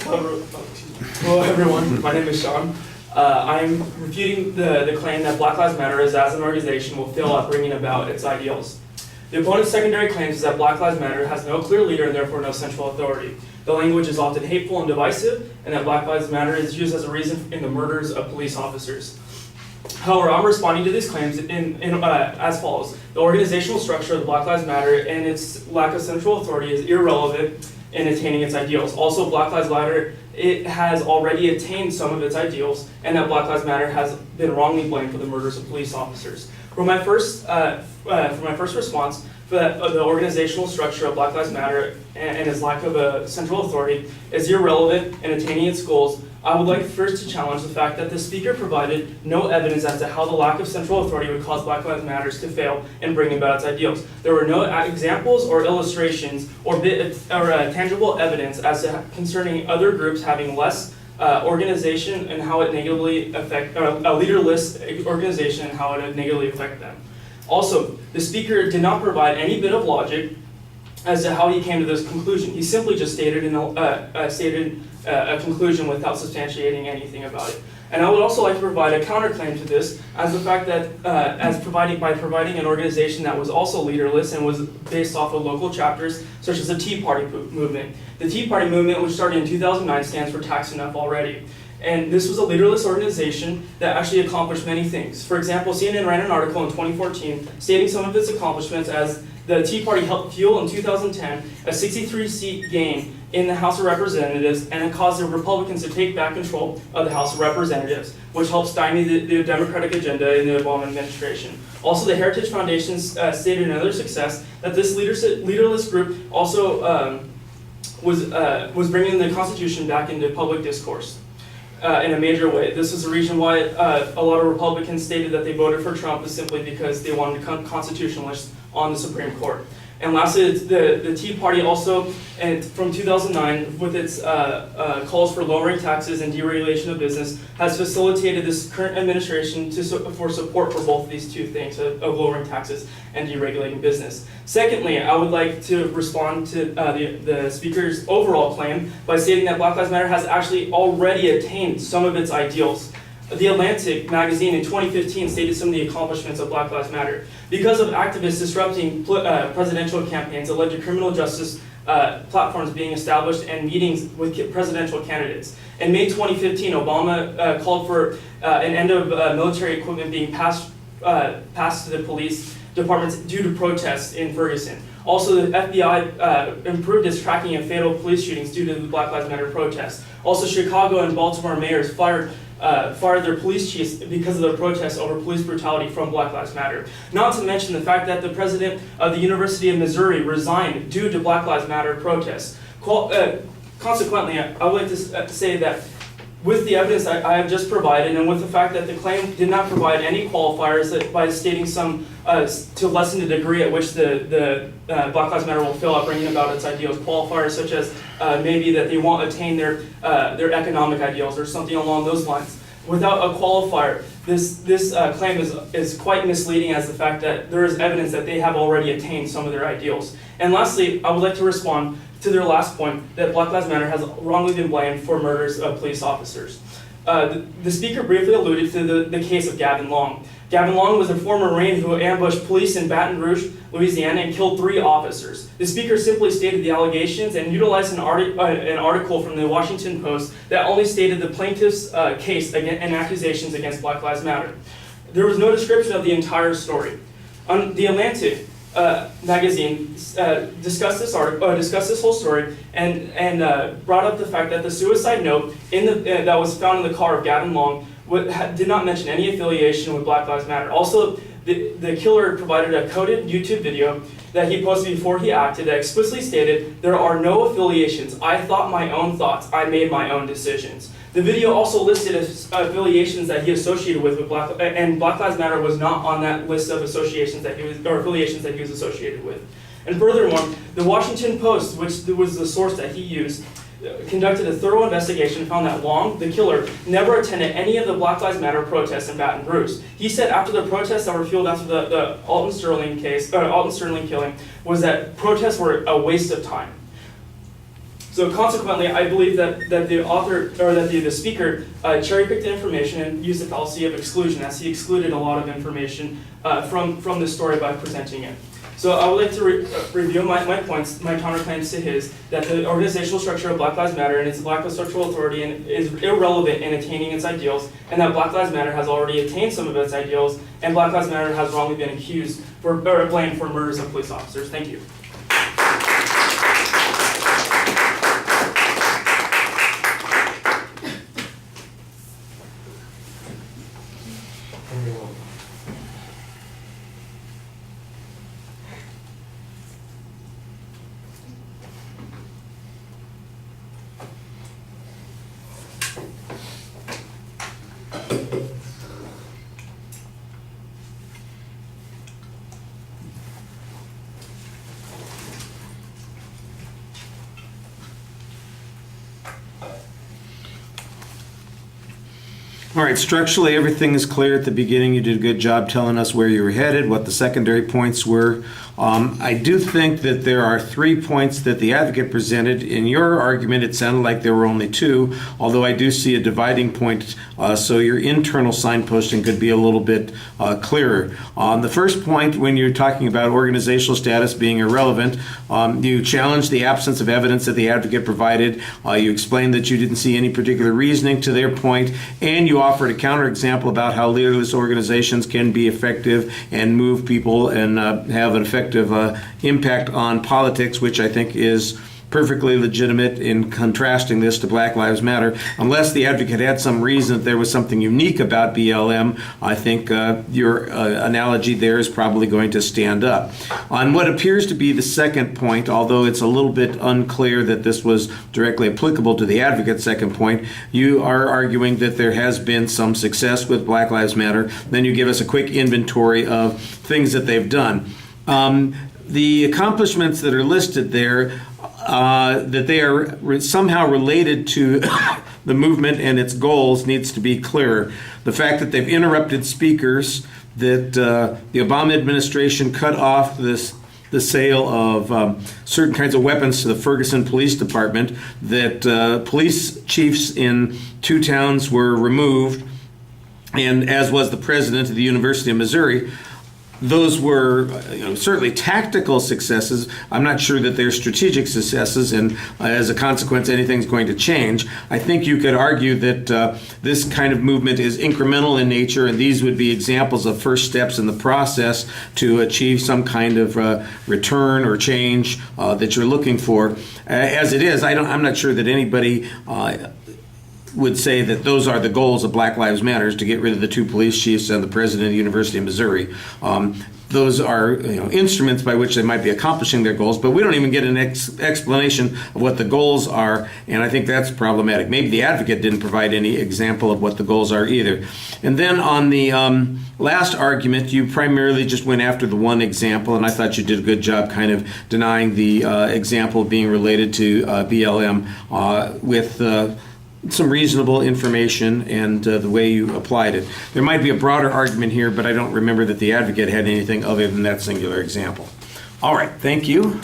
Hello everyone, my name is Sean. I'm refuting the claim that Black Lives Matter as an organization will fail at bringing about its ideals. The opponent's secondary claims is that Black Lives Matter has no clear leader and therefore no central authority. The language is often hateful and divisive, and that Black Lives Matter is used as a reason in the murders of police officers. However, I'm responding to these claims as follows. The organizational structure of the Black Lives Matter and its lack of central authority is irrelevant in attaining its ideals. Also, Black Lives Matter, it has already attained some of its ideals, and that Black Lives Matter has been wrongly blamed for the murders of police officers. For my first response, the organizational structure of Black Lives Matter and its lack of a central authority is irrelevant in attaining its goals. I would like first to challenge the fact that the speaker provided no evidence as to how the lack of central authority would cause Black Lives Matter to fail in bringing about its ideals. There were no examples or illustrations or tangible evidence as to concerning other groups having less organization and how it negatively affect a leaderless organization and how it would negatively affect them. Also, the speaker did not provide any bit of logic as to how he came to this conclusion. He simply just stated a conclusion without substantiating anything about it. And I would also like to provide a counterclaim to this as the fact that by providing an organization that was also leaderless and was based off of local chapters such as the Tea Party movement. The Tea Party movement, which started in 2009, stands for Tax Enough Already. And this was a leaderless organization that actually accomplished many things. For example, CNN ran an article in 2014 stating some of its accomplishments as the Tea Party helped fuel in 2010 a 63-seat gain in the House of Representatives, and it caused the Republicans to take back control of the House of Representatives, which helped stymie the Democratic agenda in the Obama administration. Also, the Heritage Foundation stated another success that this leaderless group also was bringing the Constitution back into public discourse. In a major way. This is the reason why a lot of Republicans stated that they voted for Trump is simply because they wanted constitutionalists on the Supreme Court. And lastly, the Tea Party also, and from 2009, with its calls for lowering taxes and deregulation of business, has facilitated this current administration for support for both of these two things, of lowering taxes and deregulating business. Secondly, I would like to respond to the speaker's overall claim by stating that Black Lives Matter has actually already attained some of its ideals. The Atlantic magazine in 2015 stated some of the accomplishments of Black Lives Matter. Because of activists disrupting presidential campaigns, it led to criminal justice platforms being established and meetings with presidential candidates. In May 2015, Obama called for an end of military equipment being passed to the police departments due to protests in Ferguson. Also, the FBI improved its tracking of fatal police shootings due to the Black Lives Matter protests. Also, Chicago and Baltimore mayors fired their police chiefs because of their protests over police brutality from Black Lives Matter. Not to mention the fact that the president of the University of Missouri resigned due to Black Lives Matter protests. Consequently, I would like to say that with the evidence I have just provided, and with the fact that the claim did not provide any qualifiers by stating some to lessen the degree at which the Black Lives Matter will fail at bringing about its ideals, qualifiers such as maybe that they won't attain their economic ideals or something along those lines. Without a qualifier, this claim is quite misleading as the fact that there is evidence that they have already attained some of their ideals. And lastly, I would like to respond to their last point that Black Lives Matter has wrongly been blamed for murders of police officers. The speaker briefly alluded to the case of Gavin Long. Gavin Long was a former Marine who ambushed police in Baton Rouge, Louisiana, and killed 3 officers. The speaker simply stated the allegations and utilized an article from the Washington Post that only stated the plaintiff's case and accusations against Black Lives Matter. There was no description of the entire story. On The Atlantic magazine discussed this whole story and brought up the fact that the suicide note that was found in the car of Gavin Long did not mention any affiliation with Black Lives Matter. Also, the killer provided a coded YouTube video that he posted before he acted that explicitly stated, "There are no affiliations. I thought my own thoughts. I made my own decisions." The video also listed affiliations that he associated with and Black Lives Matter was not on that list of affiliations that he was associated with. And furthermore, the Washington Post, which was the source that he used, conducted a thorough investigation and found that Long, the killer, never attended any of the Black Lives Matter protests in Baton Rouge. He said after the protests that were fueled after the Alton Sterling killing, was that protests were a waste of time. So consequently, I believe that the author, or that the speaker cherry-picked the information and used the fallacy of exclusion, as he excluded a lot of information from the story by presenting it. So I would like to review my points, my counterclaims to his, that the organizational structure of Black Lives Matter and its lack of structural authority is irrelevant in attaining its ideals, and that Black Lives Matter has already attained some of its ideals, and Black Lives Matter has wrongly been accused or blamed for murders of police officers. Thank you. All right, structurally everything is clear at the beginning. You did a good job telling us where you were headed, what the secondary points were. I do think that there are 3 points that the advocate presented. In your argument, it sounded like there were only 2, although I do see a dividing point, so your internal signposting could be a little bit clearer. On the first point, when you're talking about organizational status being irrelevant, you challenged the absence of evidence that the advocate provided. You explained that you didn't see any particular reasoning to their point, and you offered a counterexample about how leaderless organizations can be effective and move people and have an effective impact on politics, which I think is perfectly legitimate in contrasting this to Black Lives Matter. Unless the advocate had some reason that there was something unique about BLM, I think your analogy there is probably going to stand up. On what appears to be the second point, although it's a little bit unclear that this was directly applicable to the advocate's second point, you are arguing that there has been some success with Black Lives Matter. Then you give us a quick inventory of things that they've done. The accomplishments that are listed there, that they are somehow related to the movement and its goals, needs to be clearer. The fact that they've interrupted speakers, that the Obama administration cut off the sale of certain kinds of weapons to the Ferguson Police Department, that police chiefs in 2 towns were removed, and as was the president of the University of Missouri. Those were certainly tactical successes. I'm not sure that they're strategic successes, and as a consequence, anything's going to change. I think you could argue that this kind of movement is incremental in nature, and these would be examples of first steps in the process to achieve some kind of return or change that you're looking for. As it is, I'm not sure that anybody would say that those are the goals of Black Lives Matter, to get rid of the 2 police chiefs and the president of the University of Missouri. Those are instruments by which they might be accomplishing their goals, but we don't even get an explanation of what the goals are, and I think that's problematic. Maybe the advocate didn't provide any example of what the goals are either. And then on the last argument, you primarily just went after the one example, and I thought you did a good job kind of denying the example being related to BLM with some reasonable information and the way you applied it. There might be a broader argument here, but I don't remember that the advocate had anything other than that singular example. All right, thank you.